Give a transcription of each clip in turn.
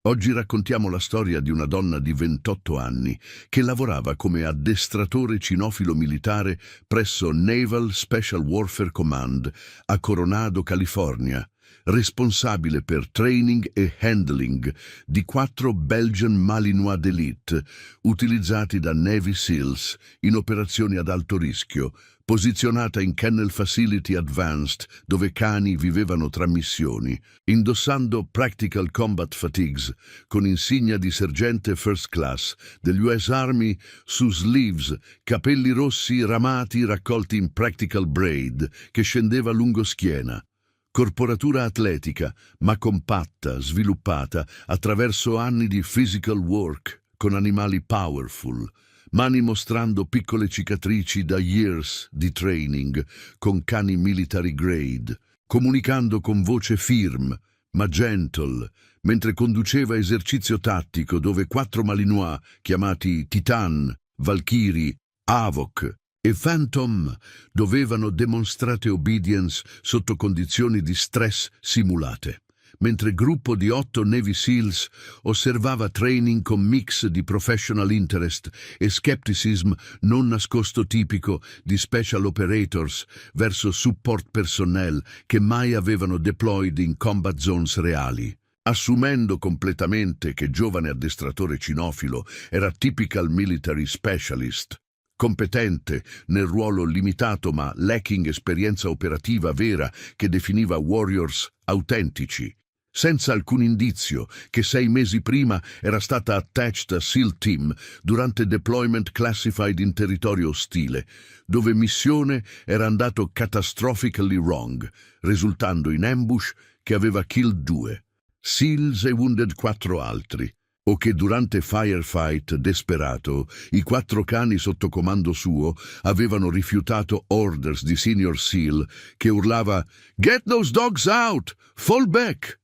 Oggi raccontiamo la storia di una donna di 28 anni che lavorava come addestratore cinofilo militare presso Naval Special Warfare Command a Coronado, California, responsabile per training e handling di 4 Belgian Malinois d'élite utilizzati da Navy SEALs in operazioni ad alto rischio, posizionata in Kennel Facility Advanced, dove cani vivevano tra missioni, indossando Practical Combat Fatigues con insignia di sergente First Class degli US Army su sleeves, capelli rossi ramati raccolti in Practical Braid che scendeva lungo schiena. Corporatura atletica, ma compatta, sviluppata attraverso anni di physical work con animali powerful, mani mostrando piccole cicatrici da years di training con cani military grade, comunicando con voce firm ma gentle, mentre conduceva esercizio tattico dove 4 Malinois chiamati Titan, Valkyrie, Havoc e Phantom dovevano dimostrare obedience sotto condizioni di stress simulate, mentre gruppo di 8 Navy SEALs osservava training con mix di professional interest e skepticism non nascosto tipico di special operators verso support personnel che mai avevano deployed in combat zones reali. Assumendo completamente che giovane addestratore cinofilo era typical military specialist, competente nel ruolo limitato ma lacking esperienza operativa vera che definiva warriors autentici, senza alcun indizio che 6 mesi prima era stata attached a SEAL Team durante deployment classified in territorio ostile, dove missione era andato catastrophically wrong, risultando in ambush che aveva killed 2 SEALs e wounded 4 altri, o che durante firefight desperato i 4 cani sotto comando suo avevano rifiutato orders di Senior SEAL che urlava «Get those dogs out! Fall back!»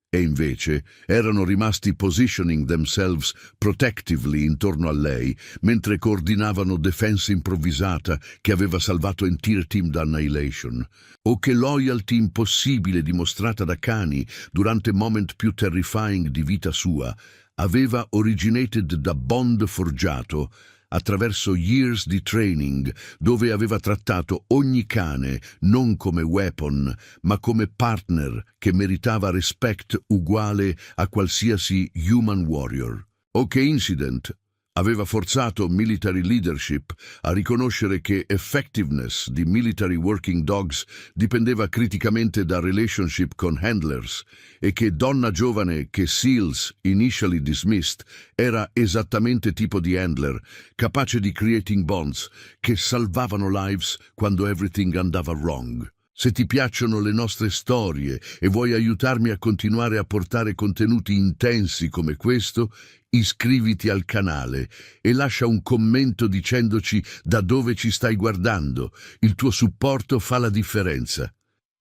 e invece erano rimasti positioning themselves protectively intorno a lei mentre coordinavano defense improvvisata che aveva salvato entire team da annihilation, o che loyalty impossibile dimostrata da cani durante moment più terrifying di vita sua aveva originated da bond forgiato attraverso years di training dove aveva trattato ogni cane non come weapon ma come partner che meritava respect uguale a qualsiasi human warrior. O che incident aveva forzato military leadership a riconoscere che effectiveness di military working dogs dipendeva criticamente da relationship con handlers e che donna giovane che SEALs initially dismissed era esattamente tipo di handler, capace di creating bonds che salvavano lives quando everything andava wrong. Se ti piacciono le nostre storie e vuoi aiutarmi a continuare a portare contenuti intensi come questo, iscriviti al canale e lascia un commento dicendoci da dove ci stai guardando. Il tuo supporto fa la differenza.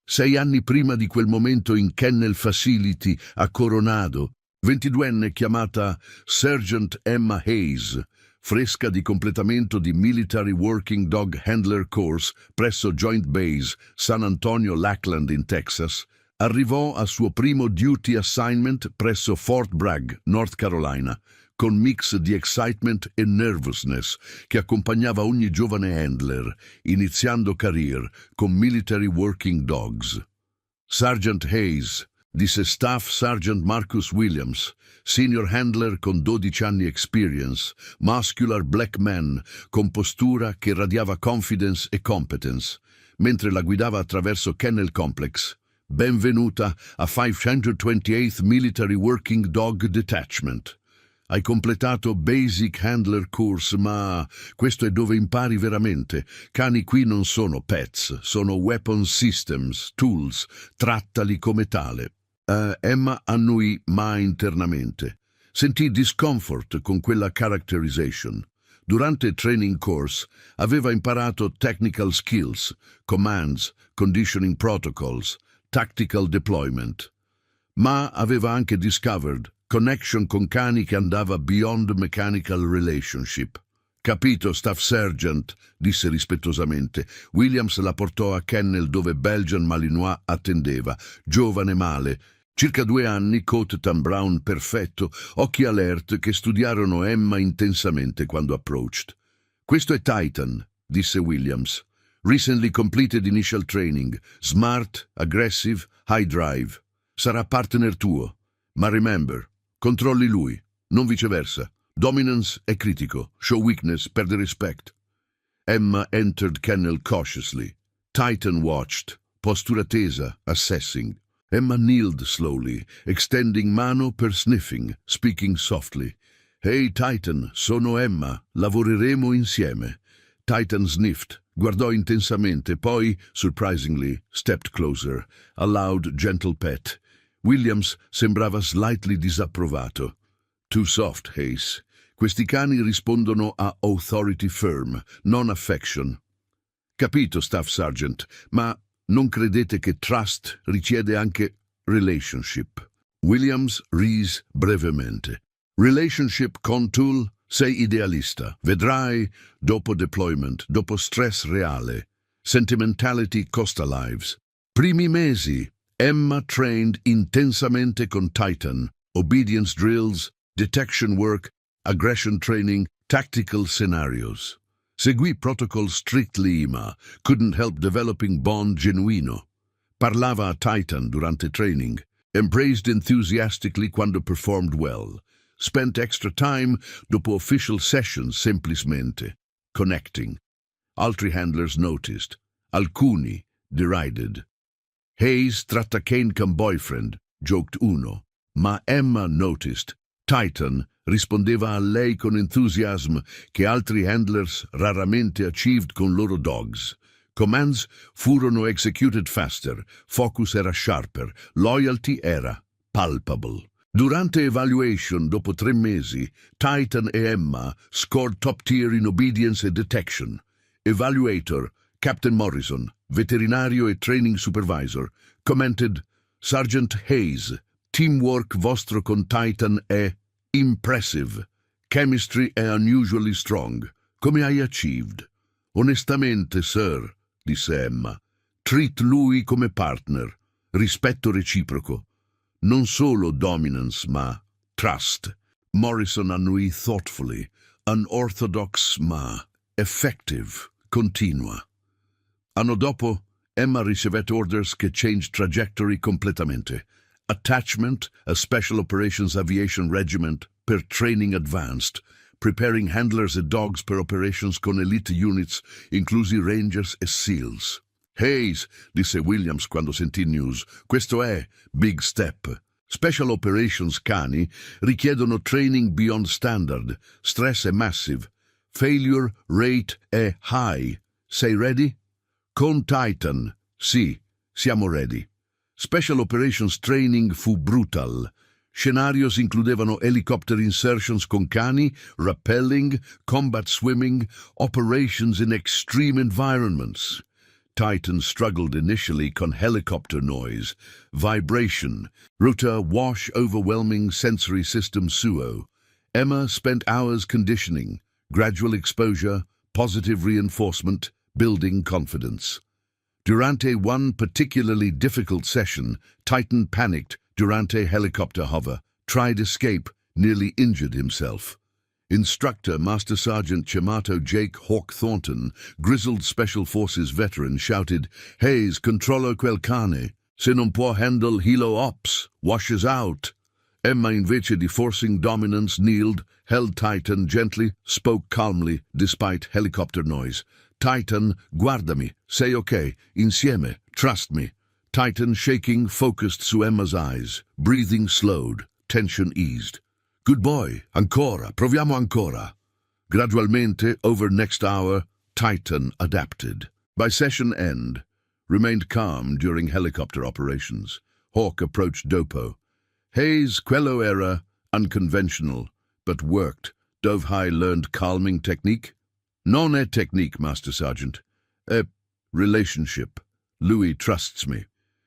6 anni prima di quel momento in Kennel Facility a Coronado, 22enne chiamata Sergeant Emma Hayes, fresca di completamento di Military Working Dog Handler Course presso Joint Base San Antonio Lackland in Texas, arrivò al suo primo duty assignment presso Fort Bragg, North Carolina, con mix di excitement e nervousness che accompagnava ogni giovane handler, iniziando career con Military Working Dogs. Sergeant Hayes, disse Staff Sergeant Marcus Williams, senior handler con 12 anni experience, muscular black man con postura che radiava confidence e competence, mentre la guidava attraverso Kennel Complex. Benvenuta a 528th Military Working Dog Detachment. Hai completato Basic Handler Course, ma questo è dove impari veramente. Cani qui non sono pets, sono weapon systems, tools, trattali come tale. Emma annuì ma internamente. Sentì discomfort con quella characterization. Durante il training course aveva imparato technical skills, commands, conditioning protocols, tactical deployment. Ma aveva anche discovered connection con cani che andava beyond mechanical relationship. Capito, Staff Sergeant, disse rispettosamente. Williams la portò a Kennel dove Belgian Malinois attendeva, giovane male, Circa 2 anni, coat tan brown perfetto, occhi alert che studiarono Emma intensamente quando approached. Questo è Titan, disse Williams. Recently completed initial training. Smart, aggressive, high drive. Sarà partner tuo. Ma remember, controlli lui, non viceversa. Dominance è critico. Show weakness, perde respect. Emma entered kennel cautiously. Titan watched, postura tesa, assessing. Emma kneeled slowly, extending mano per sniffing, speaking softly. Hey Titan, sono Emma, lavoreremo insieme. Titan sniffed, guardò intensamente, poi, surprisingly, stepped closer, a loud, gentle pet. Williams sembrava slightly disapprovato. Too soft, Hayes. Questi cani rispondono a authority firm, non affection. Capito, Staff Sergeant, ma non credete che trust richiede anche relationship? Williams rise brevemente. Relationship con tool? Sei idealista. Vedrai, dopo deployment, dopo stress reale, sentimentality costa lives. Primi mesi, Emma trained intensamente con Titan, obedience drills, detection work, aggression training, tactical scenarios. Seguì protocol strictly ma couldn't help developing bond genuino. Parlava a Titan durante training, embraced enthusiastically quando performed well. Spent extra time dopo official sessions semplicemente, connecting. Altri handlers noticed, alcuni derided. Hayes tratta Kane come boyfriend, joked uno, ma Emma noticed. Titan rispondeva a lei con entusiasmo che altri handlers raramente achieved con loro dogs. Commands furono executed faster, focus era sharper, loyalty era palpable. Durante evaluation, dopo 3 mesi, Titan e Emma scored top tier in obedience e detection. Evaluator, Captain Morrison, veterinario e training supervisor, commented, Sergeant Hayes, teamwork vostro con Titan è impressive. Chemistry è unusually strong. Come hai achieved? Onestamente, sir, disse Emma, treat lui come partner. Rispetto reciproco. Non solo dominance, ma trust. Morrison annui thoughtfully. Unorthodox, ma effective. Continua. Anno dopo, Emma ricevette orders che changed trajectory completamente. Attachment, a Special Operations Aviation Regiment per training advanced, preparing handlers e dogs per operations con elite units, inclusi Rangers e SEALs. Hayes, disse Williams quando sentì news, questo è big step. Special Operations cani richiedono training beyond standard, stress è massive, failure rate è high. Sei ready? Con Titan, sì, siamo ready. Special Operations Training fu brutal. Scenarios includevano helicopter insertions con cani, rappelling, combat swimming, operations in extreme environments. Titan struggled initially con helicopter noise, vibration, router wash overwhelming sensory system suo. Emma spent hours conditioning, gradual exposure, positive reinforcement, building confidence. Durante one particularly difficult session, Titan panicked durante helicopter hover, tried escape, nearly injured himself. Instructor Master Sergeant chiamato Jake Hawk Thornton, grizzled Special Forces veteran, shouted, Hayes, controllo quel cane. Se non può handle helo ops, washes out. Emma, invece di forcing dominance, kneeled, held Titan gently, spoke calmly, despite helicopter noise. Titan, guardami, sei ok, insieme, trust me. Titan, shaking, focused su Emma's eyes, breathing slowed, tension eased. Good boy, ancora, proviamo ancora. Gradualmente, over next hour, Titan adapted. By session end, remained calm during helicopter operations. Hawk approached Dopo. Hayes, quello era unconventional, but worked. Dove High learned calming technique? Non è technique, Master Sergeant. È relationship. Lui trusts me.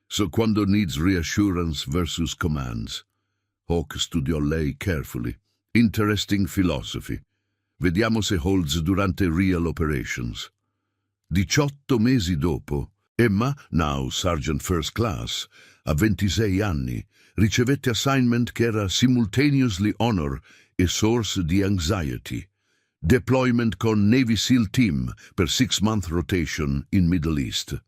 So quando needs reassurance versus commands. Hawk studiò lei carefully. Interesting philosophy. Vediamo se holds durante real operations. 18 mesi dopo, Emma, now Sergeant First Class, a 26 anni, ricevette assignment che era simultaneously honor e source di anxiety. Deployment con Navy SEAL Team per 6-month rotation in Middle East.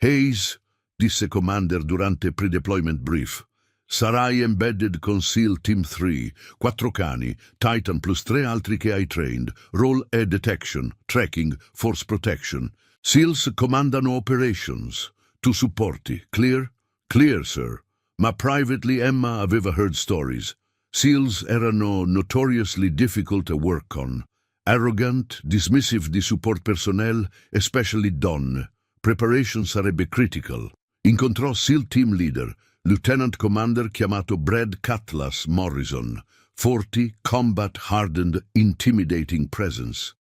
Hayes, disse Commander durante pre-deployment brief, sarai embedded con SEAL Team 3, 4 cani, Titan plus 3 altri che hai trained, role e detection, tracking, force protection. SEALs comandano operations. Tu supporti, clear? Clear, sir. Ma privately Emma aveva heard stories. SEALs erano notoriously difficult to work on. Arrogant, dismissive di support personnel, especially donne. Preparation sarebbe critical. Incontrò SEAL Team Leader, Lieutenant Commander chiamato Brad Cutlass Morrison. Forti, combat-hardened, intimidating presence.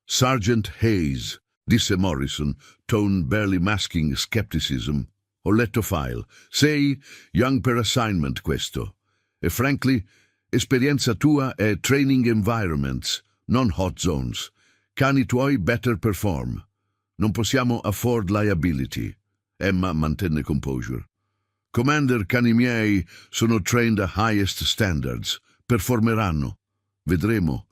Sergeant Hayes, disse Morrison, tone barely masking skepticism. Ho letto file. Sei young per assignment questo. E frankly, esperienza tua è training environments, non hot zones. Cani tuoi better perform. Non possiamo afford liability. Emma mantenne composure. Commander, cani miei sono trained a highest standards. Performeranno. Vedremo.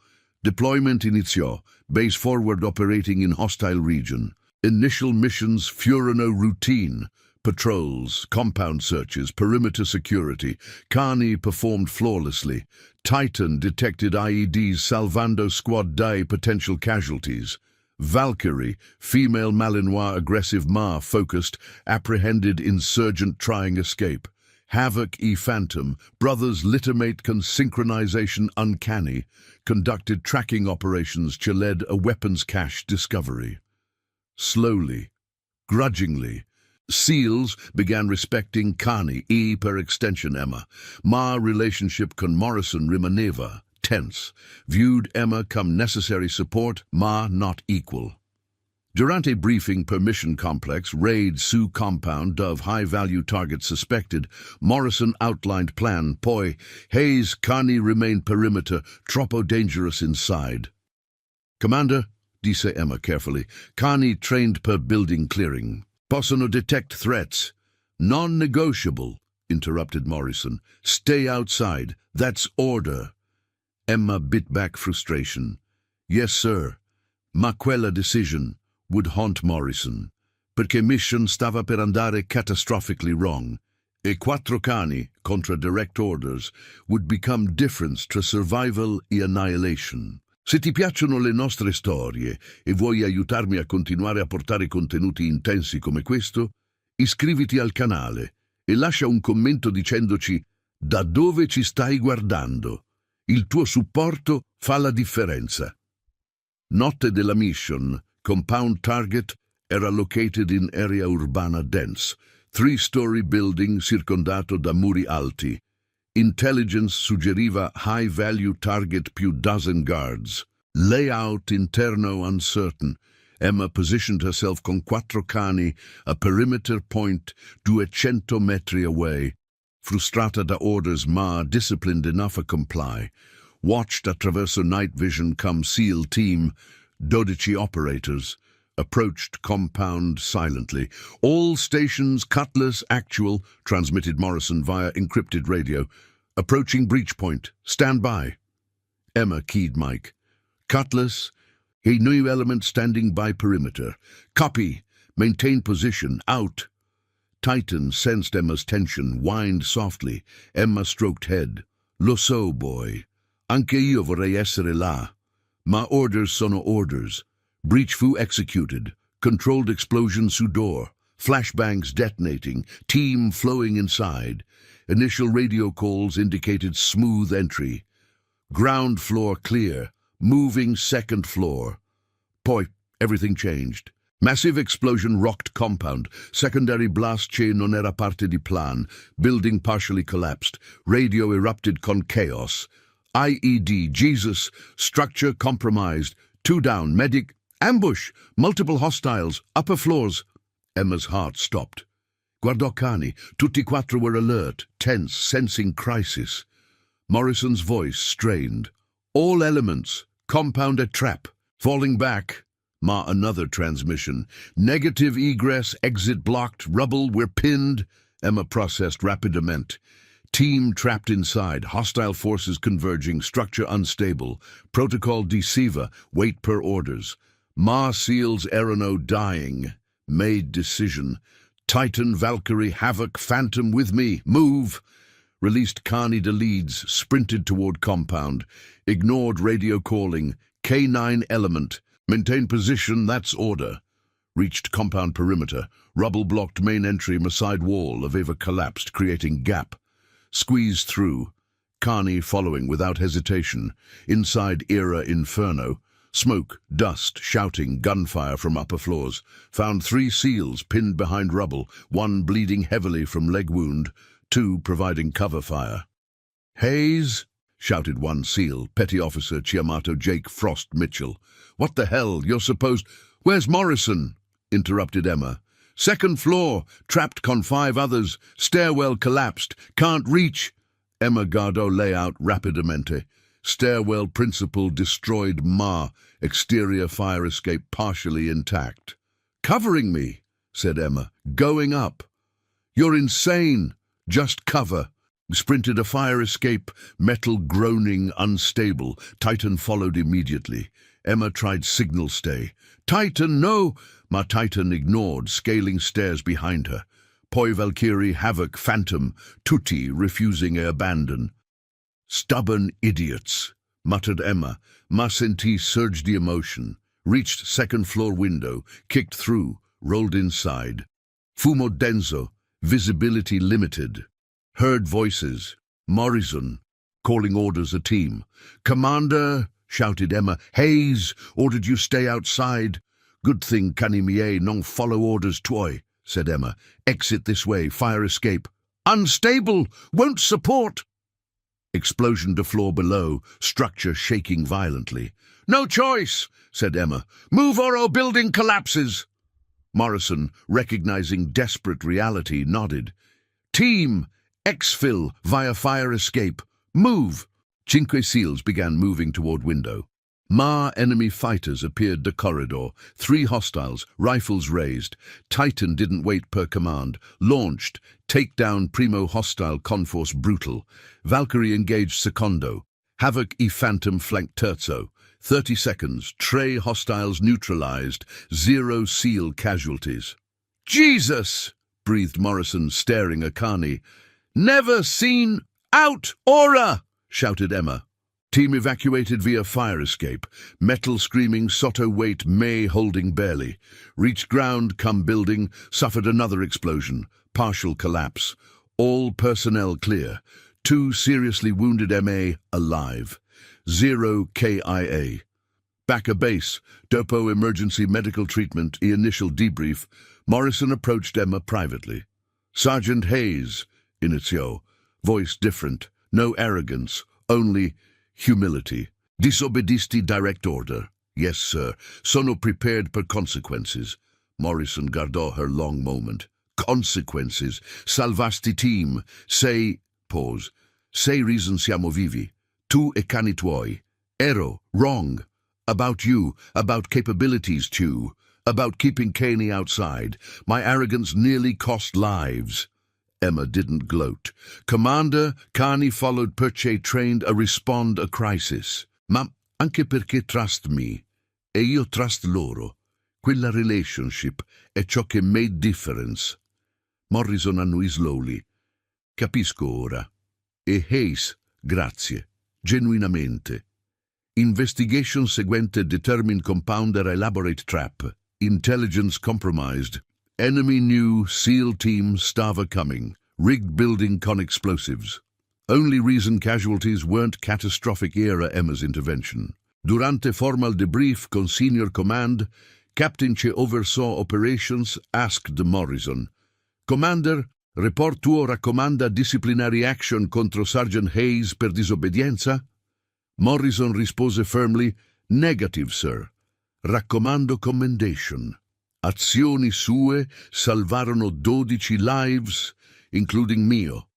Deployment iniziò. Base forward operating in hostile region. Initial missions furono routine. Patrols, compound searches, perimeter security. Cani performed flawlessly. Titan detected IEDs salvando squad dai potential casualties. Valkyrie, female Malinois aggressive Ma focused, apprehended insurgent trying escape. Havoc E Phantom, brothers littermate con synchronization uncanny, conducted tracking operations to led a weapons cache discovery. Slowly, grudgingly, SEALs began respecting Cani, E per extension Emma. Ma relationship con Morrison rimaneva tense. Viewed Emma come necessary support, Ma not equal. Durante briefing per mission complex, raid Sioux compound of high-value target suspected, Morrison outlined plan, poi Hayes Cani remain perimeter, troppo dangerous inside. Commander, disse Emma carefully, Cani trained per building clearing. Possono detect threats. Non-negotiable, interrupted Morrison. Stay outside. That's order. Emma bit back frustration. Yes, sir. Ma quella decision would haunt Morrison, perché mission stava per andare catastrophically wrong. E 4 cani, contra direct orders, would become difference tra survival e annihilation. Se ti piacciono le nostre storie e vuoi aiutarmi a continuare a portare contenuti intensi come questo, iscriviti al canale e lascia un commento dicendoci da dove ci stai guardando. Il tuo supporto fa la differenza. Notte della mission, compound target era located in area urbana dense, 3-story building circondato da muri alti. Intelligence suggeriva high-value target più dozen guards. Layout interno uncertain. Emma positioned herself con 4 cani, a perimeter point 200 metri away. Frustrata da orders, Ma, disciplined enough to comply. Watched Attraverso night vision come SEAL team, 12 operators. Approached compound silently. All stations Cutlass actual, transmitted Morrison via encrypted radio. Approaching breach point. Stand by. Emma keyed mic. Cutlass, a new element standing by perimeter. Copy. Maintain position. Out. Titan sensed Emma's tension, whined softly. Emma stroked head. Lo so, boy. Anche io vorrei essere là. Ma orders sono orders. Breach fu executed. Controlled explosion su door. Flashbangs detonating. Team flowing inside. Initial radio calls indicated smooth entry. Ground floor clear. Moving second floor. Poi, everything changed. Massive explosion rocked compound. Secondary blast chain non era parte di plan. Building partially collapsed. Radio erupted con chaos. IED, Jesus. Structure compromised. 2 down. Medic. Ambush! Multiple hostiles. Upper floors. Emma's heart stopped. Guardò Cani. Tutti 4 were alert, tense, sensing crisis. Morrison's voice strained. All elements. Compound a trap. Falling back. Ma, another transmission. Negative egress, exit blocked, rubble, we're pinned. Emma processed rapidamente. Team trapped inside, hostile forces converging, structure unstable, protocol deceiver, wait per orders. Ma seals Eroi dying, made decision. Titan, Valkyrie, Havoc, Phantom with me, move! Released cani de leads, sprinted toward compound. Ignored radio calling, K9 element. Maintain position, that's order. Reached compound perimeter. Rubble blocked main entry, side wall of Ava collapsed, creating gap. Squeezed through. Cani following without hesitation. Inside era inferno. Smoke, dust, shouting, gunfire from upper floors. Found 3 seals pinned behind rubble, 1 bleeding heavily from leg wound, 2 providing cover fire. "Hayes!" shouted 1 seal, Petty Officer Chiamato Jake Frost Mitchell. "What the hell? You're supposed—" "Where's Morrison?" interrupted Emma. "Second floor, trapped con 5 others, stairwell collapsed, can't reach." Emma Gardo layout rapidamente. Stairwell principal destroyed Ma, exterior fire escape partially intact. "Covering me," said Emma, "going up." "You're insane. Just cover." Sprinted a fire escape, metal groaning, unstable. Titan followed immediately. Emma tried signal stay. "Titan, no!" Ma Titan ignored, scaling stairs behind her. Poi Valkyrie, Havoc, Phantom, tutti refusing abandon. "Stubborn idiots," muttered Emma. Ma senti surged the emotion. Reached second floor window, kicked through, rolled inside. Fumo denso, visibility limited. Heard voices. Morrison, calling orders a team. "Commander," shouted Emma. "Hayes ordered you stay outside." "Good thing cani miei non follow orders tuoi," said Emma. "Exit this way, fire escape." "Unstable, won't support." Explosion to floor below, structure shaking violently. "No choice," said Emma. "Move or our building collapses." Morrison, recognizing desperate reality, nodded. "Team, exfil via fire escape. Move." Cinque seals began moving toward window. Ma enemy fighters appeared the corridor. 3 hostiles, rifles raised. Titan didn't wait per command. Launched. Takedown primo hostile conforce brutal. Valkyrie engaged secondo. Havoc e Phantom flanked terzo. 30 seconds. Tre hostiles neutralized. 0 seal casualties. "Jesus!" breathed Morrison, staring at Cani. "Never seen—" "Out! Aura!" shouted Emma. Team evacuated via fire escape. Metal screaming, Soto weight, May holding barely. Reached ground, come building, suffered another explosion. Partial collapse. All personnel clear. 2 seriously wounded MA alive. 0 KIA. Back a base. Dopo emergency medical treatment, initial debrief. Morrison approached Emma privately. "Sergeant Hayes," inizio. Voice different. No arrogance. Only humility. "Disobbedisti direct order." "Yes, sir. Sono prepared per consequences." Morrison guardò her long moment. "Consequences. Salvasti team. Sei—" Pause. "Sei reason siamo vivi. Tu e cani tuoi." "Ero. Wrong. About you. About capabilities, too. About keeping cani outside. My arrogance nearly cost lives." Emma didn't gloat. "Commander, cani followed perché trained a respond a crisis. Ma anche perché trust me. E io trust loro. Quella relationship è ciò che made difference." Morrison annui slowly. "Capisco ora. E Hayes, grazie. Genuinamente." Investigation seguente determined compounder elaborate trap. Intelligence compromised. Enemy knew SEAL team stava coming. Rigged building con explosives. Only reason casualties weren't catastrophic era Emma's intervention. Durante formal debrief con senior command, Captain che oversaw operations asked Morrison, "Commander, report tuo raccomanda disciplinary action contro Sergeant Hayes per disobbedienza?" Morrison rispose firmly, "Negative, sir. Raccomando commendation." Azioni sue salvarono 12 lives, including mio.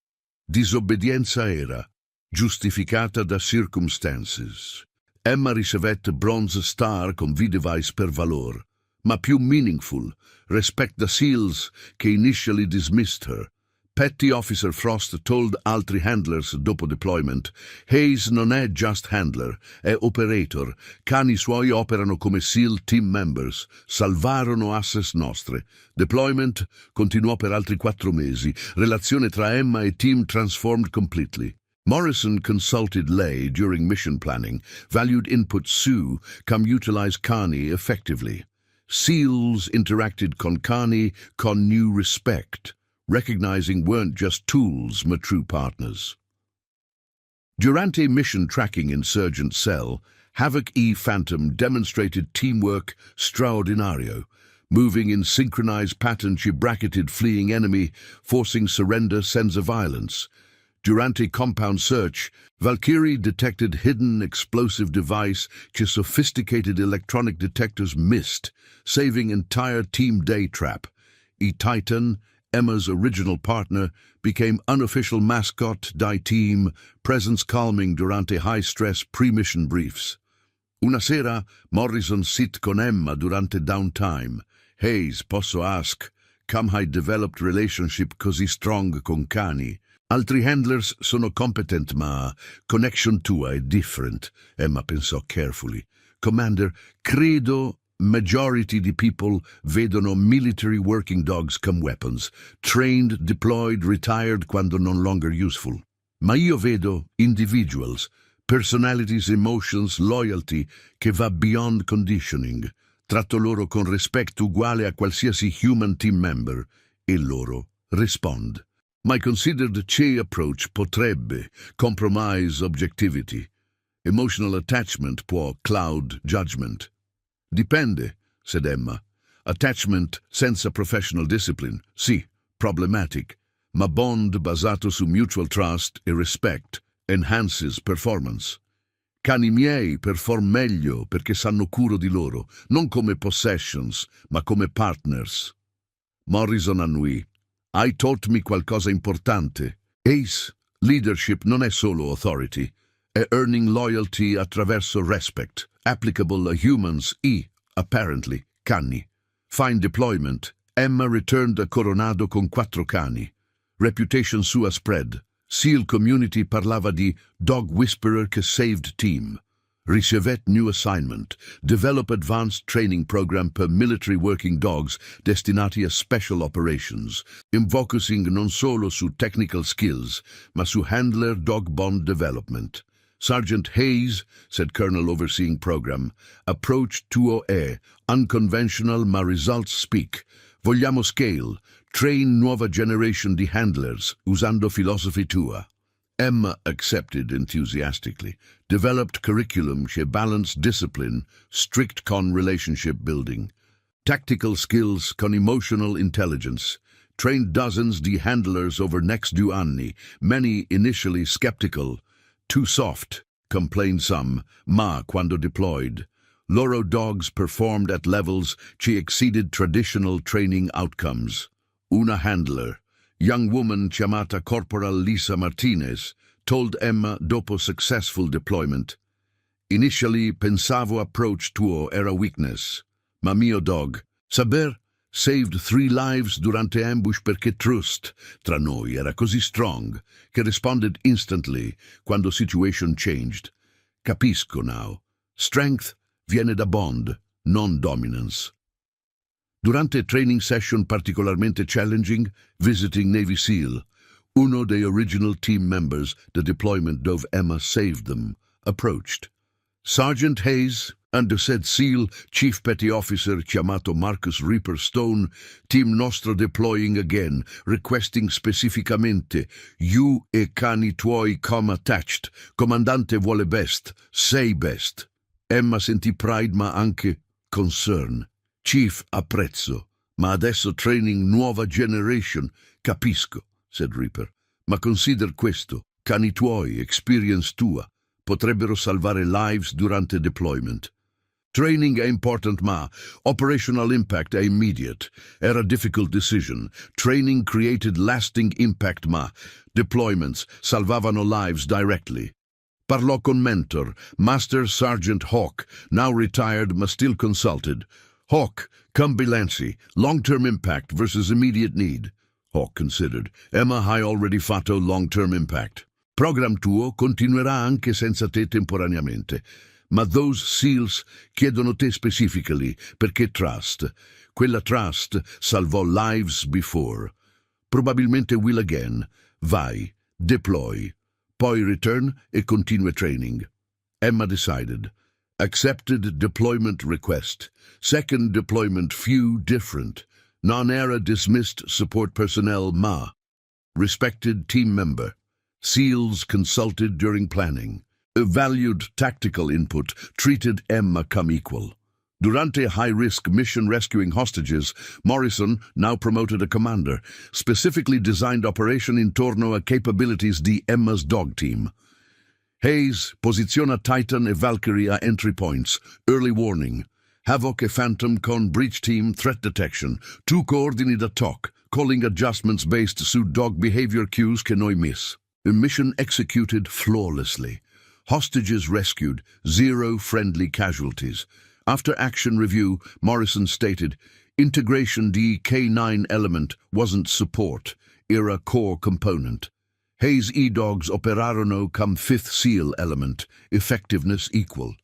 Disobbedienza era giustificata da circumstances. Emma ricevette Bronze Star con V-Device per valor, ma più meaningful, respect the SEALs che initially dismissed her. Petty Officer Frost told altri handlers dopo deployment: Hayes non è just handler, è operator. Cani suoi operano come SEAL team members. Salvarono assets nostre. Deployment continuò per altri 4 mesi. Relazione tra Emma e team transformed completely. Morrison consulted lei during mission planning. Valued input Sue, come utilize cani effectively. SEALs interacted con cani con new respect, recognizing weren't just tools but true partners. Durante mission tracking in Sergeant Cell, Havoc E Phantom demonstrated teamwork straordinario, moving in synchronized pattern. She bracketed fleeing enemy, forcing surrender sense of violence. Durante compound search, Valkyrie detected hidden explosive device che sophisticated electronic detectors missed, saving entire team day trap. E-Titan, Emma's original partner, became unofficial mascot di team, presence calming durante high-stress pre-mission briefs. Una sera, Morrison sit con Emma durante downtime. Hayes, posso ask, come hai developed relationship così strong con cani? Altri handlers sono competent ma connection tua è different, Emma pensò carefully. Commander, credo majority di people vedono military working dogs come weapons, trained, deployed, retired quando non longer useful. Ma io vedo individuals, personalities, emotions, loyalty che va beyond conditioning. Tratto loro con rispetto uguale a qualsiasi human team member e loro respond. My considered che approach potrebbe compromise objectivity. Emotional attachment può cloud judgment. Dipende, said Emma. Attachment senza professional discipline, sì, problematic, ma bond basato su mutual trust e respect enhances performance. Cani miei perform meglio perché sanno curo di loro, non come possessions, ma come partners. Morrison annui. Hai taught me qualcosa importante. Ace, leadership non è solo authority, è earning loyalty attraverso respect, applicable a humans apparently, cani. Fine deployment, Emma returned a Coronado con 4 cani. Reputation sua spread. SEAL community parlava di dog whisperer che saved team. Ricevette new assignment, develop advanced training program per military working dogs destinati a special operations, focusing non solo su technical skills, ma su handler dog bond development. Sergeant Hayes, said Colonel overseeing program, approach tuo è unconventional ma results speak. Vogliamo scale, train nuova generation di handlers usando philosophy tua. Emma accepted enthusiastically, developed curriculum che balanced discipline, strict con relationship building, tactical skills con emotional intelligence, trained dozens di handlers over next 2 anni, many initially skeptical, too soft, complained some, ma quando deployed. Loro dogs performed at levels che exceeded traditional training outcomes. Una handler, young woman chiamata Corporal Lisa Martinez, told Emma dopo successful deployment, Initially pensavo approach tuo era weakness, ma mio dog, saber, saved 3 lives durante ambush perché trust tra noi era così strong che responded instantly quando situation changed. Capisco now. Strength viene da bond, non dominance. Durante training session particolarmente challenging, visiting Navy SEAL, uno dei original team members, the deployment dove Emma saved them, approached. Sergeant Hayes, under said SEAL, Chief Petty Officer chiamato Marcus Reaper Stone, team nostro deploying again, requesting specificamente, you e cani tuoi come attached, comandante vuole best, sei best. Emma sentì pride ma anche concern. Chief, apprezzo, ma adesso training nuova generation, capisco, said Reaper, ma consider questo, cani tuoi, experience tua, potrebbero salvare lives durante deployment. Training è important ma operational impact è immediate. Era difficult decision. Training created lasting impact ma deployments salvavano lives directly. Parlò con mentor, Master Sergeant Hawk, now retired ma still consulted. Hawk, come bilanci, long-term impact versus immediate need. Hawk considered. Emma hai already fatto long-term impact. Program tuo continuerà anche senza te temporaneamente. Ma those seals chiedono te specifically perché trust. Quella trust salvò lives before. Probabilmente will again. Vai, deploy. Poi return e continue training. Emma decided. Accepted deployment request. Second deployment few different. Non-era dismissed support personnel ma. Respected team member. SEALs consulted during planning. Valued tactical input, treated Emma come equal. Durante high-risk mission rescuing hostages, Morrison, now promoted a commander, specifically designed operation intorno a capabilities di Emma's dog team. Hayes posiziona Titan e Valkyrie a entry points, early warning. Havoc e Phantom con breach team threat detection, tu coordini da TOC, calling adjustments based su dog behavior cues che noi miss. Mission executed flawlessly. Hostages rescued, 0 friendly casualties. After action review, Morrison stated, integration the K9 element wasn't support, era core component. Hayes E-Dogs operarono come 5th SEAL element, effectiveness equal.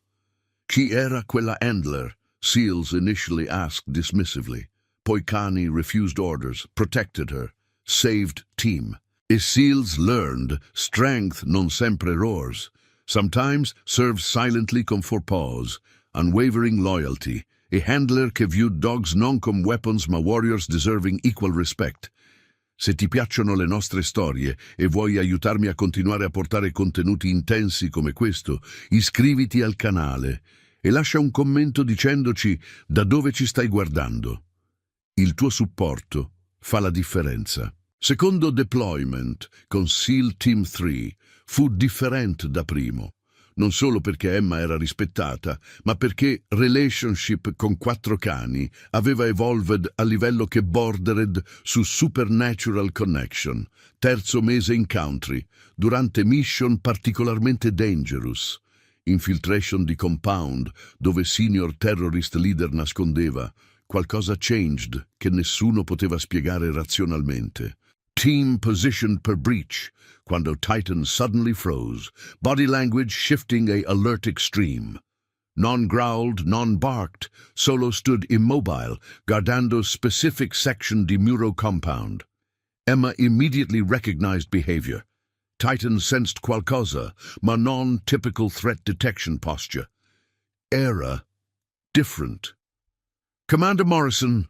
Chi era quella handler? SEALs initially asked dismissively. Poi cani refused orders, protected her, saved team. SEALs learned strength non sempre roars. Sometimes serves silently con for pause, unwavering loyalty, a handler che viewed dogs non come weapons ma warriors deserving equal respect. Se ti piacciono le nostre storie e vuoi aiutarmi a continuare a portare contenuti intensi come questo, iscriviti al canale e lascia un commento dicendoci da dove ci stai guardando. Il tuo supporto fa la differenza. Secondo deployment con SEAL Team 3 fu differente da primo, non solo perché Emma era rispettata, ma perché relationship con 4 cani aveva evolved a livello che bordered su supernatural connection, terzo mese in country, durante mission particolarmente dangerous, infiltration di compound dove senior terrorist leader nascondeva, qualcosa changed che nessuno poteva spiegare razionalmente. Team positioned per breach, quando Titan suddenly froze, body language shifting a alert extreme. Non-growled, non-barked, solo stood immobile, guardando specific section di muro compound. Emma immediately recognized behavior. Titan sensed qualcosa, ma non-typical threat detection posture. Era different. Commander Morrison,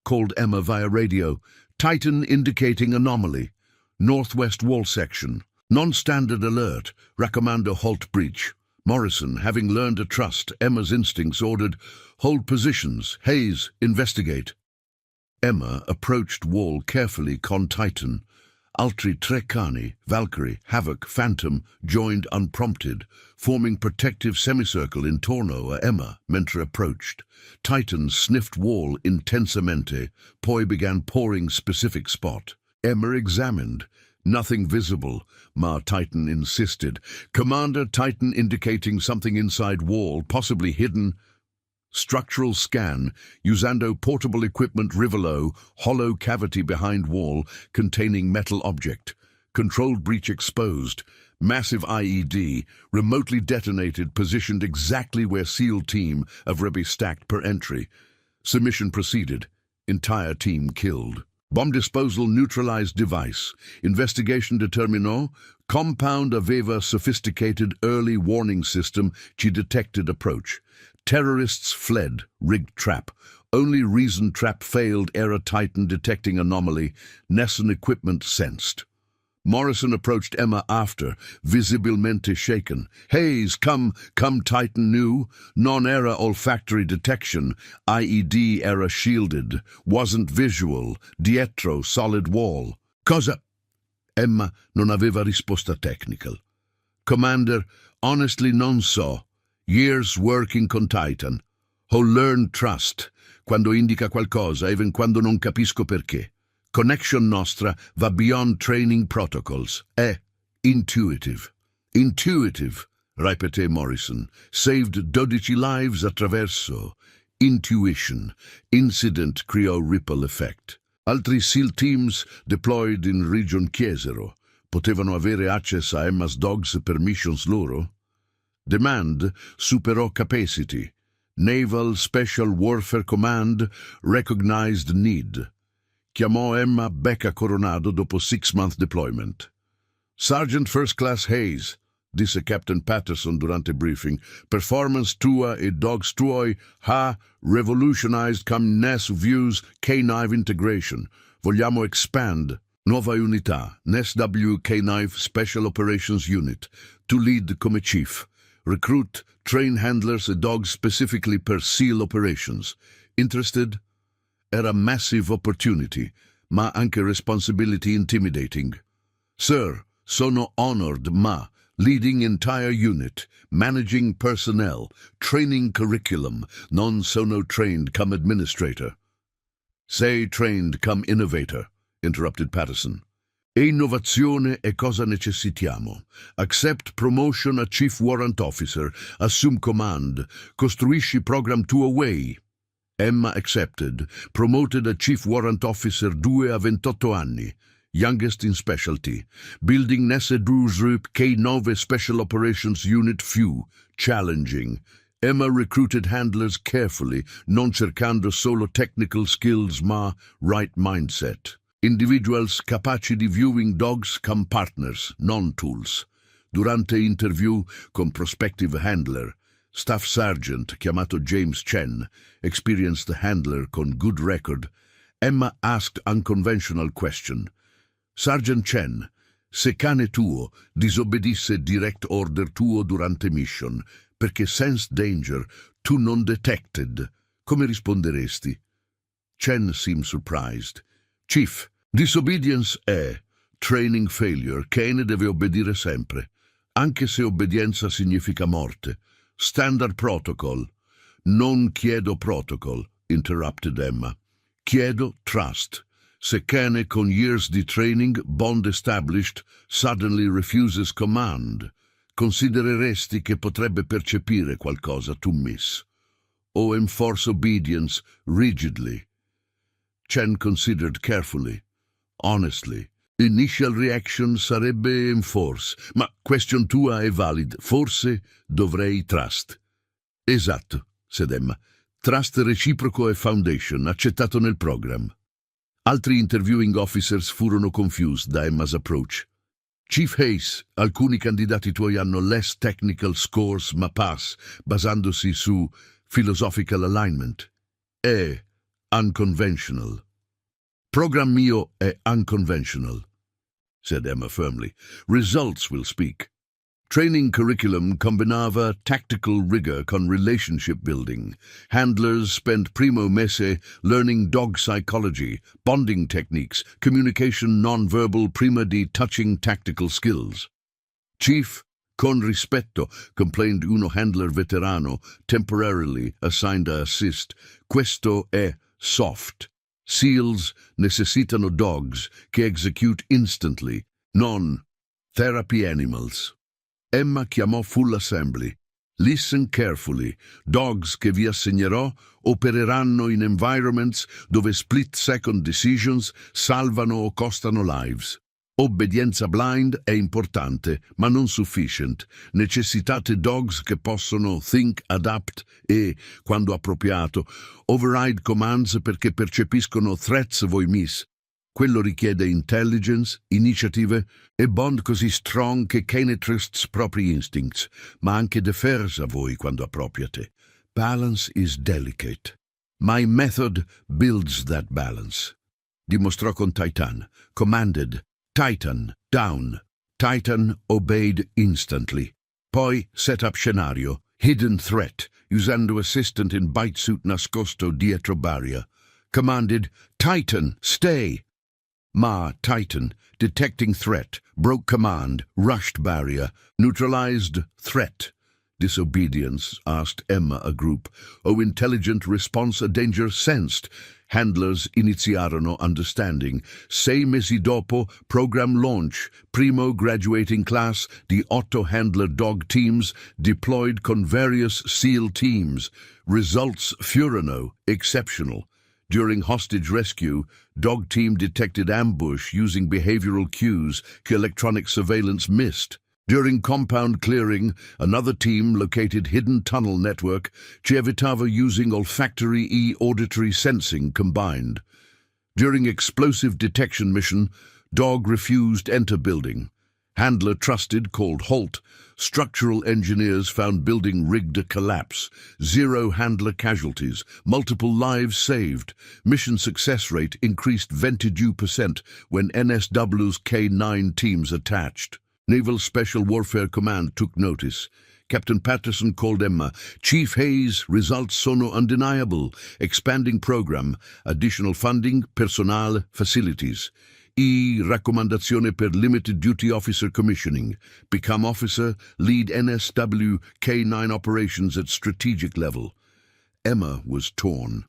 called Emma via radio, Titan indicating anomaly. Northwest wall section. Non-standard alert. Raccomando halt breach. Morrison, having learned to trust Emma's instincts, ordered, hold positions. Hayes, investigate. Emma approached wall carefully con Titan. Altri tre cani, Valkyrie, Havoc, Phantom, joined unprompted, forming protective semicircle intorno a Emma mentre approached. Titan sniffed wall intensamente, poi began pouring specific spot. Emma examined. Nothing visible, ma Titan insisted. Commander Titan indicating something inside wall, possibly hidden. Structural scan, usando portable equipment Rivolo, hollow cavity behind wall containing metal object. Controlled breach exposed. Massive IED, remotely detonated, positioned exactly where SEAL team avrebbe stacked per entry. Submission proceeded. Entire team killed. Bomb disposal neutralized device. Investigation determinò compound aveva sophisticated early warning system che detected approach. Terrorists fled, rigged trap. Only reason trap failed era Titan detecting anomaly. Nessun equipment sensed. Morrison approached Emma after, visibilmente shaken. Hayes, come Titan knew. Non-era olfactory detection. IED era shielded. Wasn't visual. Dietro, solid wall. Cosa? Emma non aveva risposta technical. Commander, honestly non so. Years working con Titan. Ho learned trust. Quando indica qualcosa, even quando non capisco perché. Connection nostra va beyond training protocols. È intuitive. Intuitive, ripeté Morrison. Saved 12 lives attraverso. Intuition. Incident creò ripple effect. Altri SEAL teams deployed in region chiesero. Potevano avere access a Emma's Dogs per missions loro? Demand superò capacity. Naval Special Warfare Command recognized need. Chiamò Emma back a Coronado dopo 6-month deployment. Sergeant First Class Hayes, disse Captain Patterson durante briefing, performance tua e dogs tuoi ha revolutionized Camnes views K-9 integration. Vogliamo expand. Nuova unità, NSW K-9 Special Operations Unit, to lead come chief. Recruit, train handlers e dogs specifically per SEAL operations. Interested? Era massive opportunity, ma anche responsibility intimidating. Sir, sono honored, ma leading entire unit, managing personnel, training curriculum, non sono trained come administrator. Sei trained come innovator, interrupted Patterson. E innovazione è cosa necessitiamo. Accept promotion a Chief Warrant Officer, assume command, costruisci program tuo way. Emma accepted, promoted a Chief Warrant Officer 2 a 28 anni, youngest in specialty, building Nesse Drusrup K9 Special Operations Unit few, challenging. Emma recruited handlers carefully, non cercando solo technical skills ma right mindset. Individuals capaci di viewing dogs come partners, non tools. Durante interview con prospective handler, Staff Sergeant chiamato James Chen, experienced handler con good record, Emma asked unconventional question. Sergeant Chen, se cane tuo disobbedisse direct order tuo durante mission, perché sensed danger, tu non detected, come risponderesti? Chen seemed surprised. Chief, disobedience è training failure, cane deve obbedire sempre, anche se obbedienza significa morte. Standard protocol. Non chiedo protocol, interrupted Emma. Chiedo trust. Se cane con years di training, bond established, suddenly refuses command, considereresti che potrebbe percepire qualcosa tu miss. O enforce obedience rigidly. Chen considered carefully. Honestly. Initial reaction sarebbe enforce, ma question tua è valid. Forse dovrei trust. Esatto, said Emma. Trust reciproco e foundation, accettato nel program. Altri interviewing officers furono confused da Emma's approach. Chief Hayes, alcuni candidati tuoi hanno less technical scores ma pass, basandosi su philosophical alignment. È unconventional. Program mio è unconventional, said Emma firmly. Results will speak. Training curriculum combinava tactical rigor con relationship building. Handlers spent primo mese learning dog psychology, bonding techniques, communication non-verbal prima di touching tactical skills. Chief, con rispetto, complained uno handler veterano, temporarily assigned a assist. Questo è soft. SEALs necessitano dogs che execute instantly, non therapy animals. Emma chiamò full assembly. Listen carefully. Dogs che vi assegnerò opereranno in environments dove split-second decisions salvano o costano lives. Obbedienza blind è importante, ma non sufficient. Necessitate dogs che possono think, adapt e, quando appropriato, override commands perché percepiscono threats voi miss. Quello richiede intelligence, iniziative e bond così strong che cane trusts propri instincts, ma anche defers a voi quando appropriate. Balance is delicate. My method builds that balance. Dimostrò con Titan. Commanded. Titan, down. Titan obeyed instantly. Poi set up scenario. Hidden threat, usando assistant in bite suit nascosto dietro barrier. Commanded, Titan, stay. Ma Titan, detecting threat, broke command, rushed barrier, neutralized threat. Disobedience, asked Emma a group. O intelligent response a danger sensed. Handlers iniziarono understanding. 6 mesi dopo, program launch. Primo graduating class di 8 handler dog teams deployed con various SEAL teams. Results furono exceptional. During hostage rescue, dog team detected ambush using behavioral cues electronic surveillance missed. During compound clearing, another team located hidden tunnel network evitava using olfactory auditory sensing combined. During explosive detection mission, dog refused enter building. Handler trusted called halt. Structural engineers found building rigged to collapse. 0 handler casualties. Multiple lives saved. Mission success rate increased 22% when NSW's K9 teams attached. Naval Special Warfare Command took notice. Captain Patterson called Emma. Chief Hayes, results sono undeniable. Expanding program. Additional funding, personnel, facilities. Raccomandazione per limited duty officer commissioning. Become officer, lead NSW K9 operations at strategic level. Emma was torn.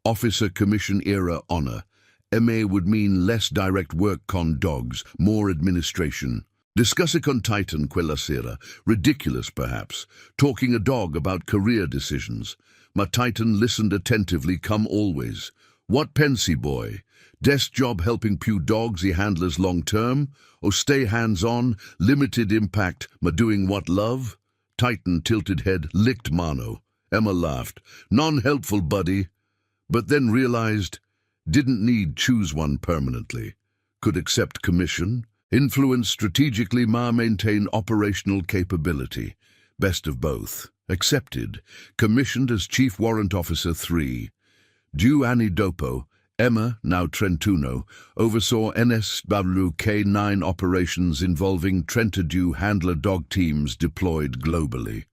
Officer commission era honor. MA would mean less direct work con dogs, more administration. Discusse con Titan quella sera. Ridiculous, perhaps. Talking a dog about career decisions. Ma Titan listened attentively, come always. What pensi boy? Desk job helping pew dogs handlers long term? Or stay hands-on, limited impact, ma doing what love? Titan tilted head, licked mano. Emma laughed. Non-helpful, buddy. But then realized, didn't need choose one permanently. Could accept commission. Influence strategically ma maintain operational capability. Best of both. Accepted. Commissioned as Chief Warrant Officer 3. Due anni dopo, Emma, now Trentuno, oversaw NSW K9 operations involving Trentadue handler dog teams deployed globally.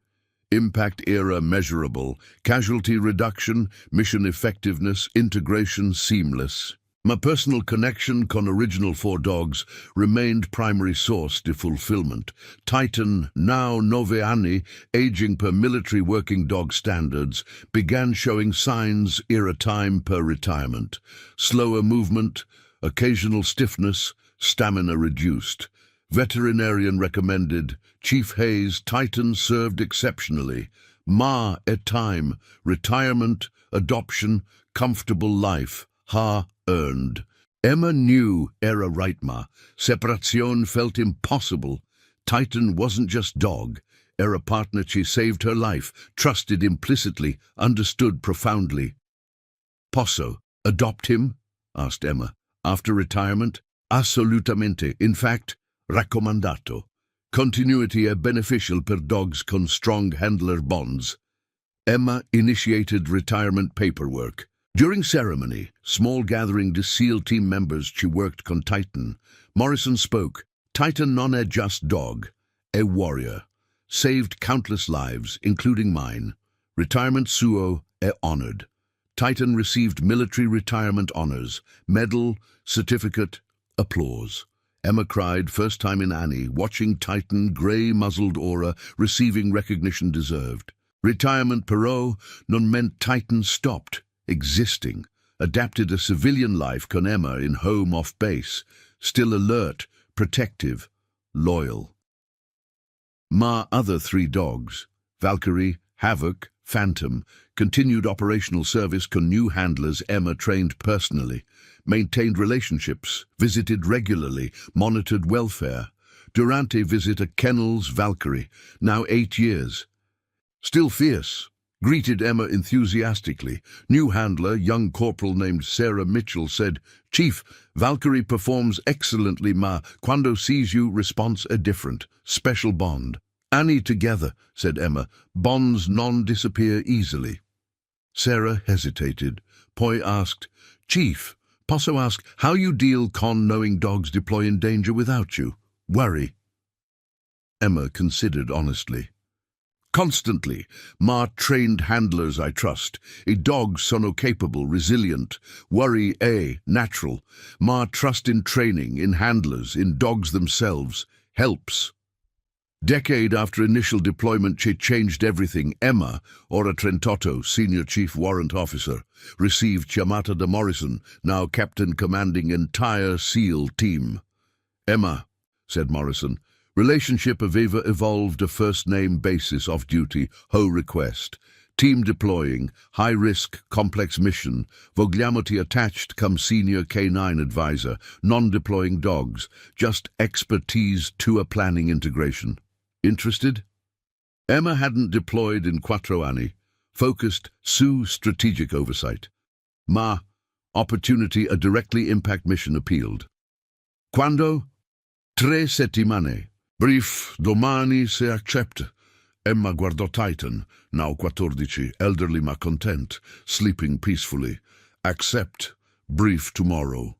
Impact era measurable, casualty reduction, mission effectiveness, integration seamless. My personal connection con original 4 dogs remained primary source to fulfillment. Titan, now 9 anni, aging per military working dog standards, began showing signs era time per retirement. Slower movement, occasional stiffness, stamina reduced. Veterinarian recommended. Chief Hayes, Titan served exceptionally. Ma et time, retirement, adoption, comfortable life. Ha earned. Emma knew era rightma. Separation felt impossible. Titan wasn't just dog. Era partner she saved her life, trusted implicitly, understood profoundly. Posso adopt him? Asked Emma. After retirement? Assolutamente. In fact, raccomandato. Continuity è beneficial per dogs con strong handler bonds. Emma initiated retirement paperwork. During ceremony, small gathering to SEAL team members she worked con Titan, Morrison spoke. Titan non è just dog, a warrior. Saved countless lives, including mine. Retirement suo è honored. Titan received military retirement honors, medal, certificate, applause. Emma cried, first time in Annie, watching Titan, grey-muzzled aura, receiving recognition deserved. Retirement però non meant Titan stopped. Existing, adapted a civilian life con Emma in home off base, still alert, protective, loyal. Ma other 3 dogs, Valkyrie, Havoc, Phantom, continued operational service con new handlers Emma trained personally, maintained relationships, visited regularly, monitored welfare. Durante visit a kennels Valkyrie, now 8 years. Still fierce. Greeted Emma enthusiastically. New handler, young corporal named Sarah Mitchell, said, Chief, Valkyrie performs excellently ma. Quando sees you, response a different. Special bond. Annie together, said Emma. Bonds non-disappear easily. Sarah hesitated. Poi asked, Chief, posso ask how you deal con knowing dogs deploy in danger without you? Worry. Emma considered honestly. Constantly, ma trained handlers I trust. Dogs sono capable, resilient. Worry natural. Ma trust in training, in handlers, in dogs themselves. Helps. Decade after initial deployment she changed everything. Emma, ora Trentotto, Senior Chief Warrant Officer, received chiamata da Morrison, now Captain commanding entire SEAL team. Emma, said Morrison, relationship aveva evolved a first-name basis off duty, ho request. Team deploying, high-risk, complex mission. Vogliamoti attached come senior canine advisor, non-deploying dogs, just expertise tour planning integration. Interested? Emma hadn't deployed in 4 anni. Focused, su strategic oversight. Ma, opportunity a directly impact mission appealed. Quando? 3 settimane. Brief, domani se accetta. Emma guardò Titan, now 14, elderly ma content, sleeping peacefully. Accept. Brief tomorrow.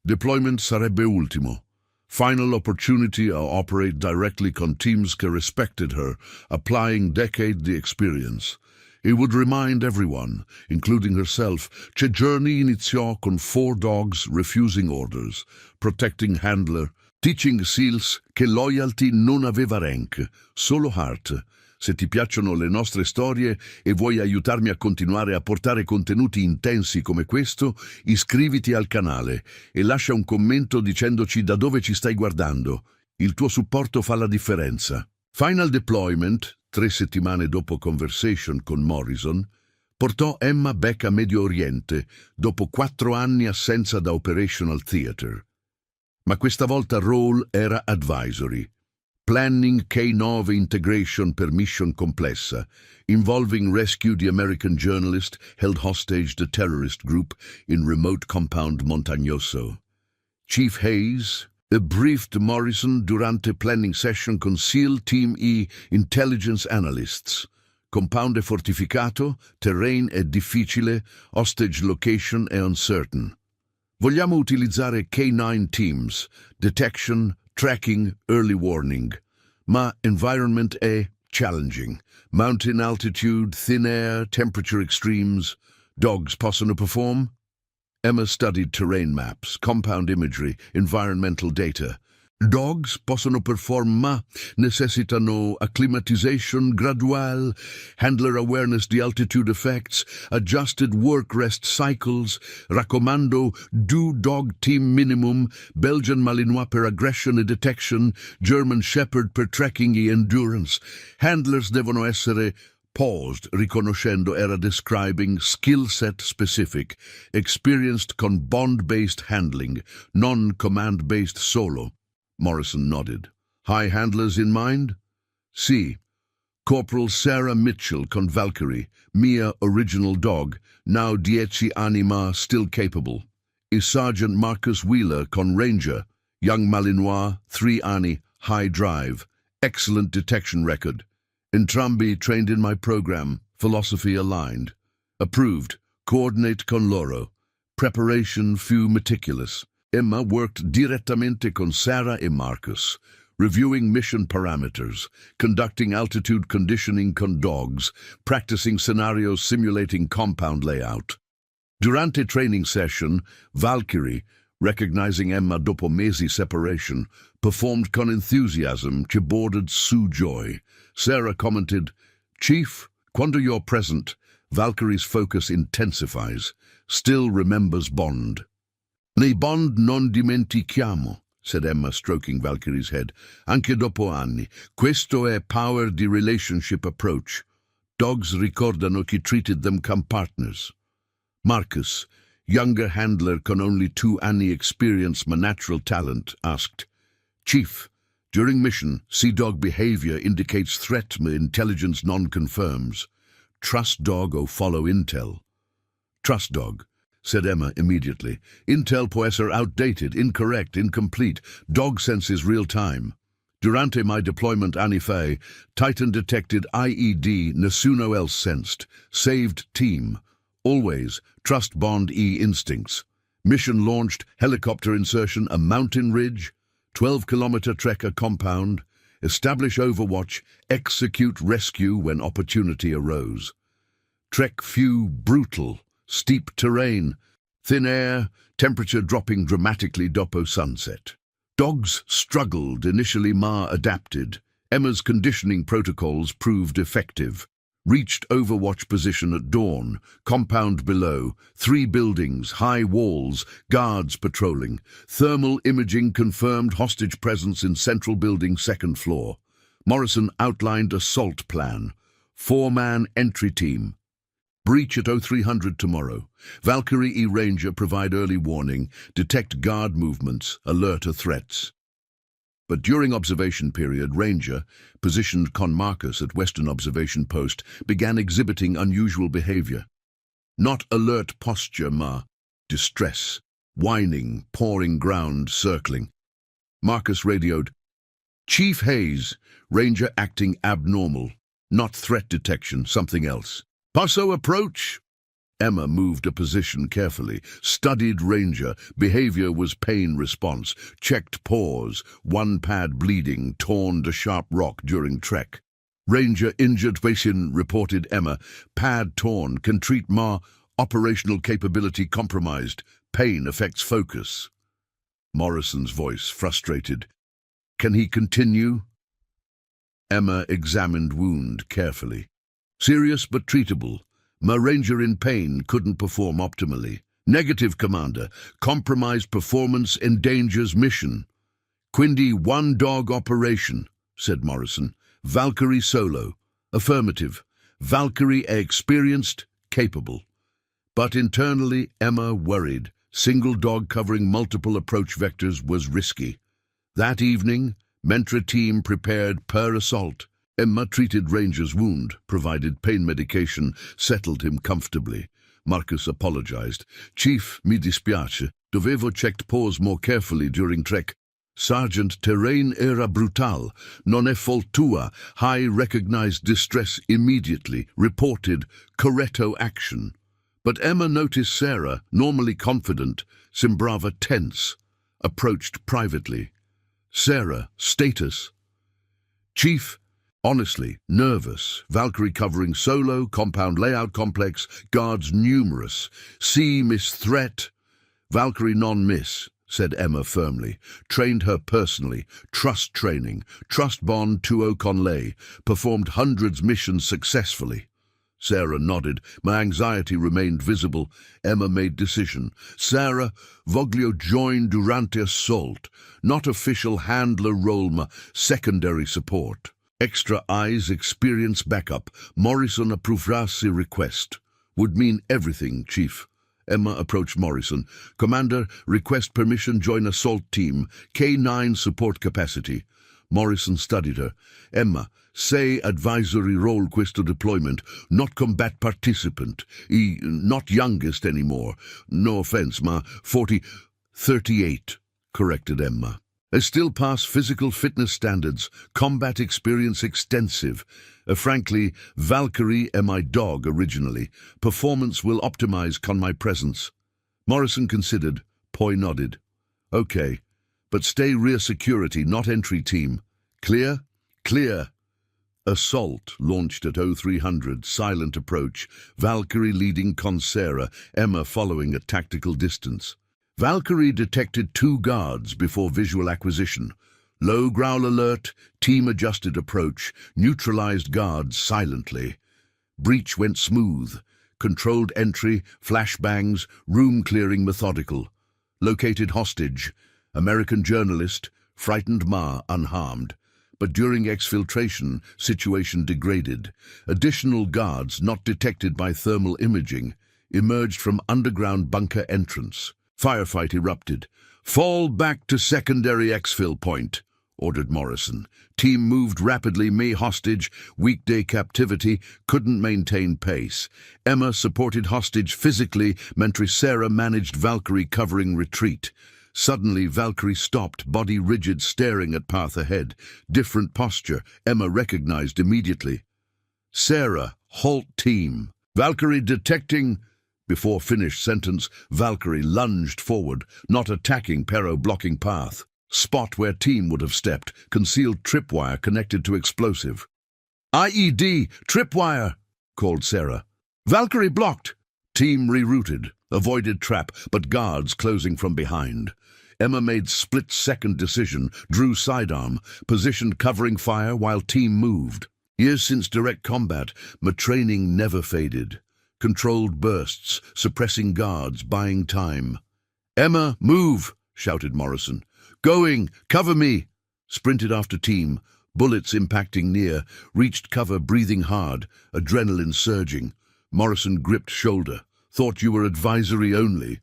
Deployment sarebbe ultimo. Final opportunity to operate directly con teams che respected her, applying the experience. It would remind everyone, including herself, che journey iniziò con 4 dogs refusing orders, protecting handler, teaching seals che loyalty non aveva rank, solo heart. Se ti piacciono le nostre storie e vuoi aiutarmi a continuare a portare contenuti intensi come questo, iscriviti al canale e lascia un commento dicendoci da dove ci stai guardando. Il tuo supporto fa la differenza. Final deployment, 3 settimane dopo conversation con Morrison, portò Emma back a Medio Oriente dopo 4 anni assenza da Operational Theater. Ma questa volta role era advisory. Planning K9 integration per mission complessa, involving rescue the American journalist held hostage the terrorist group in remote compound montagnoso. Chief Hayes briefed Morrison durante planning session con SEAL Team E intelligence analysts. Compound è fortificato, terrain è difficile, hostage location è uncertain. Vogliamo utilizzare K9 teams, detection, tracking, early warning. Ma environment è challenging. Mountain altitude, thin air, temperature extremes. Dogs possono perform? Emma studied terrain maps, compound imagery, environmental data. Dogs possono perform ma necessitano acclimatization gradual, handler awareness di altitude effects, adjusted work-rest cycles, raccomando do dog team minimum, Belgian Malinois per aggression e detection, German Shepherd per tracking e endurance. Handlers devono essere paused, riconoscendo era describing skill set specific, experienced con bond-based handling, non-command-based solo. Morrison nodded. High handlers in mind? Sì. Corporal Sarah Mitchell con Valkyrie, mia original dog, now 10 anni ma still capable. E Sergeant Marcus Wheeler con Ranger, young Malinois, 3 anni, high drive, excellent detection record. Entrambi trained in my program, philosophy aligned. Approved, coordinate con loro. Preparation few meticulous. Emma worked direttamente con Sarah e Marcus, reviewing mission parameters, conducting altitude conditioning con dogs, practicing scenarios simulating compound layout. Durante training session, Valkyrie, recognizing Emma dopo mesi separation, performed con enthusiasm che bordered su joy. Sarah commented, Chief, quando you're present, Valkyrie's focus intensifies, still remembers bond. Ne bond non dimentichiamo, said Emma, stroking Valkyrie's head. Anche dopo anni. Questo è power di relationship approach. Dogs ricordano chi treated them come partners. Marcus, younger handler con only 2 anni experience ma natural talent, asked, Chief, during mission, sea dog behavior indicates threat ma intelligence non-confirms. Trust dog or follow intel. Trust dog, said Emma immediately. Intel può essere outdated, incorrect, incomplete. Dog senses real time. Durante my deployment anni fa, Titan detected IED nessuno else sensed. Saved team. Always, trust bond E instincts. Mission launched, helicopter insertion, a mountain ridge, 12-kilometer trekker compound, establish overwatch, execute rescue when opportunity arose. Trek few, brutal, steep terrain, thin air, temperature dropping dramatically dopo sunset. Dogs struggled, initially ma adapted. Emma's conditioning protocols proved effective. Reached overwatch position at dawn, compound below, 3 buildings, high walls, guards patrolling. Thermal imaging confirmed hostage presence in central building 2nd floor. Morrison outlined assault plan. 4-man entry team. Breach at 0300 tomorrow. Valkyrie E-Ranger provide early warning, detect guard movements, alert to threats. But during observation period, Ranger, positioned con Marcus at Western Observation Post, began exhibiting unusual behavior. Not alert posture, distress, whining, pawing ground, circling. Marcus radioed, "Chief Hayes, Ranger acting abnormal. Not threat detection, something else. Passo approach." Emma moved a position carefully, studied Ranger. Behavior was pain response, checked pause, one pad bleeding, torn to sharp rock during trek. Ranger injured patient, reported Emma. Pad torn, can treat operational capability compromised. Pain affects focus. Morrison's voice, frustrated. Can he continue? Emma examined wound carefully. Serious but treatable. Ranger in pain, couldn't perform optimally. Negative, Commander. Compromised performance endangers mission. Quindy, one dog operation, said Morrison. Valkyrie solo. Affirmative. Valkyrie experienced, capable. But internally, Emma worried. Single dog covering multiple approach vectors was risky. That evening, Mentra team prepared per assault. Emma treated Ranger's wound, provided pain medication, settled him comfortably. Marcus apologized. Chief, mi dispiace. Dovevo checked pause more carefully during trek. Sergeant, terrain era brutal. Non è fault tua. High recognized distress immediately. Reported corretto action. But Emma noticed Sarah, normally confident, sembrava tense. Approached privately. Sarah, status. Chief, honestly, nervous. Valkyrie covering solo, compound layout complex, guards numerous. See miss threat. Valkyrie non-miss, said Emma firmly. Trained her personally. Trust training. Trust bond 2-0 conlay. Performed hundreds missions successfully. Sarah nodded. My anxiety remained visible. Emma made decision. Sarah, voglio join durante assault. Not official handler role, ma secondary support. Extra eyes, experience backup. Morrison approvrasi request. Would mean everything, Chief. Emma approached Morrison. Commander, request permission join assault team. K9 support capacity. Morrison studied her. Emma, say advisory role questo deployment, not combat participant. Not youngest anymore. No offense, ma 38, corrected Emma. I still pass physical fitness standards, combat experience extensive. Frankly, Valkyrie and my dog originally. Performance will optimize con my presence. Morrison considered. Poi nodded. Okay, but stay rear security, not entry team. Clear? Clear. Assault launched at 0300, silent approach. Valkyrie leading con Sarah, Emma following at tactical distance. Valkyrie detected 2 guards before visual acquisition. Low growl alert, team-adjusted approach, neutralized guards silently. Breach went smooth. Controlled entry, flashbangs, room clearing methodical. Located hostage, American journalist, frightened unharmed. But during exfiltration, situation degraded. Additional guards, not detected by thermal imaging, emerged from underground bunker entrance. Firefight erupted. Fall back to secondary exfil point, ordered Morrison. Team moved rapidly, me hostage, weekday captivity, couldn't maintain pace. Emma supported hostage physically, mentally Sarah managed Valkyrie covering retreat. Suddenly, Valkyrie stopped, body rigid, staring at path ahead. Different posture, Emma recognized immediately. Sarah, halt team. Valkyrie detecting. Before finished sentence, Valkyrie lunged forward, not attacking Pero, blocking path. Spot where team would have stepped, concealed tripwire connected to explosive. IED, tripwire, called Sarah. Valkyrie blocked. Team rerouted, avoided trap, but guards closing from behind. Emma made split-second decision, drew sidearm, positioned covering fire while team moved. Years since direct combat, my training never faded. Controlled bursts, suppressing guards, buying time. Emma, move, shouted Morrison. Going, cover me. Sprinted after team, bullets impacting near, reached cover breathing hard, adrenaline surging. Morrison gripped shoulder. Thought you were advisory only.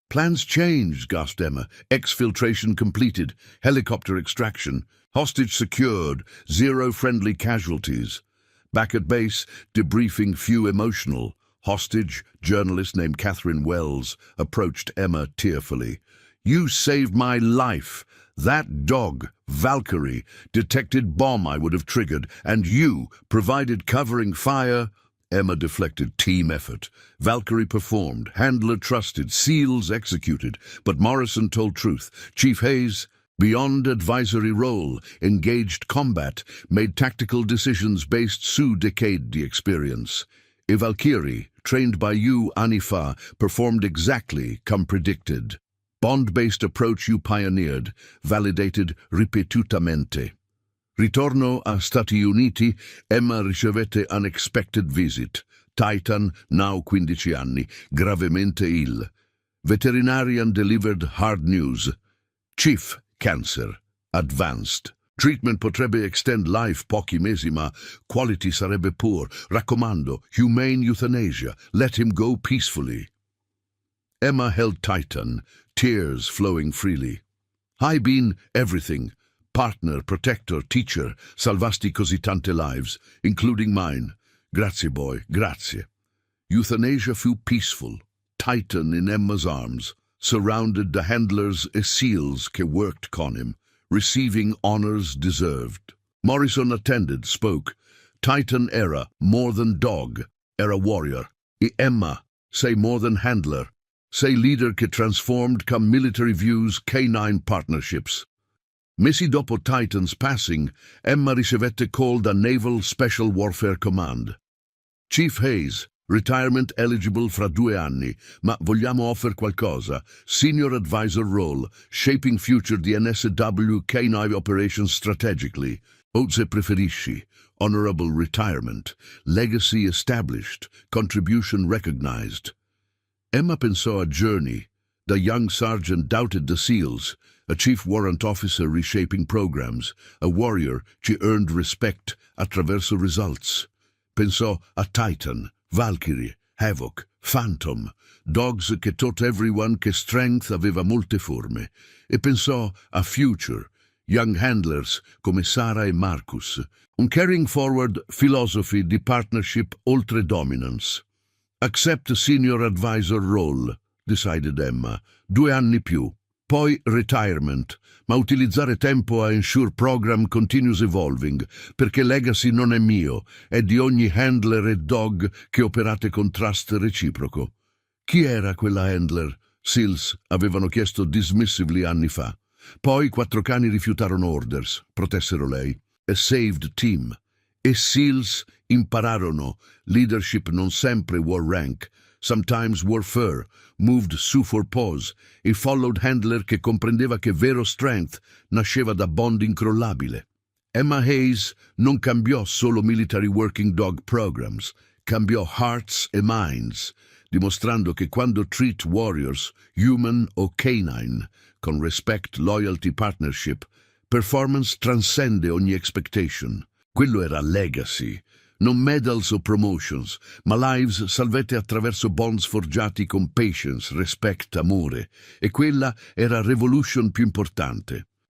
Plans changed, gasped Emma. Exfiltration completed. Helicopter extraction. Hostage secured. 0 friendly casualties. Back at base, debriefing few emotional. Hostage, journalist named Catherine Wells, approached Emma tearfully. You saved my life. That dog, Valkyrie, detected bomb I would have triggered, and you provided covering fire. Emma deflected. Team effort. Valkyrie performed. Handler trusted. SEALs executed. But Morrison told truth. Chief Hayes, beyond advisory role, engaged combat, made tactical decisions based su decade experience. A Valkyrie, trained by you, Anifa, performed exactly come predicted. Bond-based approach you pioneered, validated ripetutamente. Ritorno a Stati Uniti, Emma ricevette unexpected visit. Titan, now 15 anni, gravemente ill. Veterinarian delivered hard news. Chief, cancer, advanced. Treatment potrebbe extend life pochi mesi, ma quality sarebbe poor. Raccomando, humane euthanasia. Let him go peacefully. Emma held Titan, tears flowing freely. Hai been everything. Partner, protector, teacher, salvasti così tante lives, including mine. Grazie, boy, grazie. Euthanasia fu peaceful. Titan in Emma's arms, surrounded the handlers e SEALs che worked con him, receiving honors deserved. Morrison attended, spoke. Titan era more than dog, era warrior. E Emma, say more than handler. Say leader che transformed come military views canine partnerships. Mesi dopo Titan's passing, Emma ricevette call da Naval Special Warfare Command. Chief Hayes, retirement eligible fra 2 anni, ma vogliamo offer qualcosa. Senior advisor role, shaping future DNSW K9 operations strategically. O se preferisci, honorable retirement, legacy established, contribution recognized. Emma pensò a Journey. The young sergeant doubted the SEALs. A chief warrant officer reshaping programs, a warrior, she earned respect, attraverso results. Pensò a Titan, Valkyrie, Havoc, Phantom, dogs che taught everyone che strength aveva molte forme. E pensò a Future, young handlers come Sara e Marcus. Un carrying forward philosophy di partnership oltre dominance. Accept senior advisor role, decided Emma. 2 anni più. Poi retirement, ma utilizzare tempo a ensure program continues evolving, perché legacy non è mio, è di ogni handler e dog che operate con trust reciproco. Chi era quella handler? SEALs avevano chiesto dismissively anni fa. Poi 4 cani rifiutarono orders, protessero lei. A saved team. E SEALs impararono, leadership non sempre war rank, sometimes war fur, moved su for pause, e followed handler che comprendeva che vero strength nasceva da bond incrollabile. Emma Hayes non cambiò solo military working dog programs, cambiò hearts e minds, dimostrando che quando treat warriors, human o canine, con respect, loyalty, partnership, performance transcende ogni expectation. Quello era legacy. Non medals o promotions, ma lives salvate attraverso bonds forgiati con patience, respect, amore. E quella era revolution più importante.